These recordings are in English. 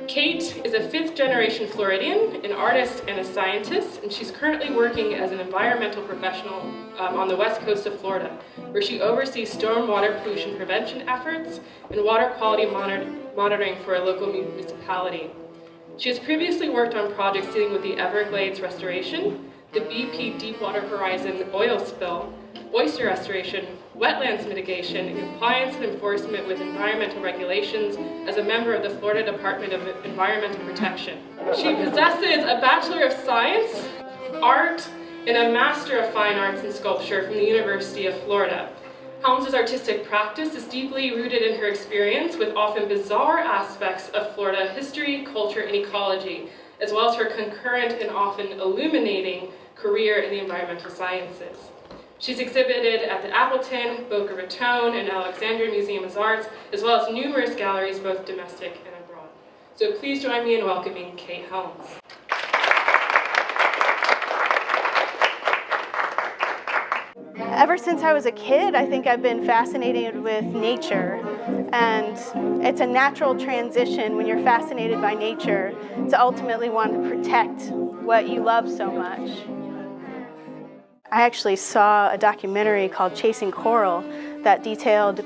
Kate is a fifth-generation Floridian, an artist and a scientist, and she's currently working as an environmental professional on the west coast of Florida, where she oversees stormwater pollution prevention efforts and water quality monitoring for a local municipality. She has previously worked on projects dealing with the Everglades restoration, the BP Deepwater Horizon oil spill, oyster restoration, wetlands mitigation, and compliance and enforcement with environmental regulations as a member of the Florida Department of Environmental Protection. She possesses a Bachelor of Science, Art, and a Master of Fine Arts in Sculpture from the University of Florida. Helms' artistic practice is deeply rooted in her experience with often bizarre aspects of Florida history, culture, and ecology, as well as her concurrent and often illuminating career in the environmental sciences. She's exhibited at the Appleton, Boca Raton, and Alexandria Museum of Arts, as well as numerous galleries, both domestic and abroad. So please join me in welcoming Kate Helms. Ever since I was a kid, I think I've been fascinated with nature, and it's a natural transition when you're fascinated by nature to ultimately want to protect what you love so much. I actually saw a documentary called Chasing Coral that detailed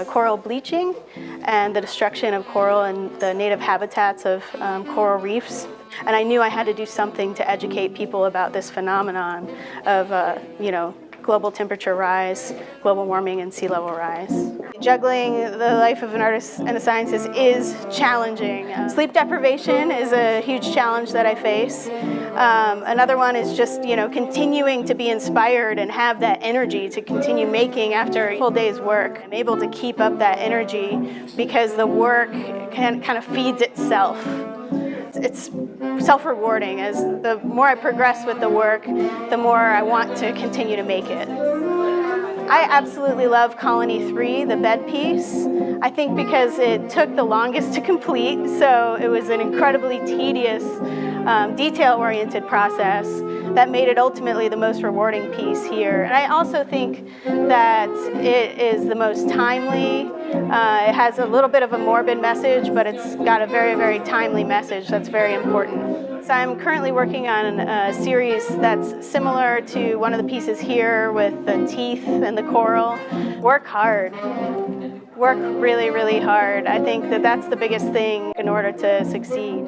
coral bleaching and the destruction of coral and the native habitats of coral reefs. And I knew I had to do something to educate people about this phenomenon of, global temperature rise, global warming, and sea level rise. Juggling the life of an artist and a scientist is challenging. Sleep deprivation is a huge challenge that I face. Another one is just, continuing to be inspired and have that energy to continue making after a full day's work. I'm able to keep up that energy because the work kind of feeds itself. It's self-rewarding. As the more I progress with the work, the more I want to continue to make it. I absolutely love Colony 3, the bed piece. I think because it took the longest to complete, so it was an incredibly tedious, detail-oriented process that made it ultimately the most rewarding piece here. And I also think that it is the most timely. It has a little bit of a morbid message, but it's got a very, very timely message that's very important. So I'm currently working on a series that's similar to one of the pieces here with the teeth and the coral. Work hard. Work really, really hard. I think that that's the biggest thing in order to succeed.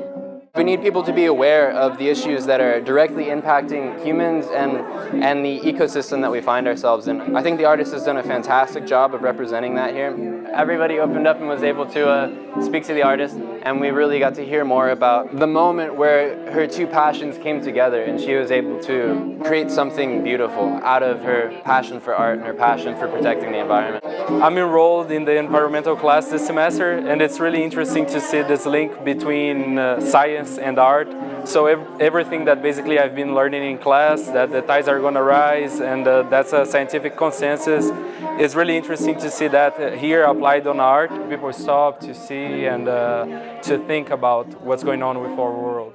We need people to be aware of the issues that are directly impacting humans and the ecosystem that we find ourselves in. I think the artist has done a fantastic job of representing that here. Everybody opened up and was able to speak to the artist, and we really got to hear more about the moment where her two passions came together and she was able to create something beautiful out of her passion for art and her passion for protecting the environment. I'm enrolled in the environmental class this semester, and it's really interesting to see this link between science and art. So everything that basically I've been learning in class, that the tides are going to rise and that's a scientific consensus, it's really interesting to see that here applied on art. People stop to see and to think about what's going on with our world.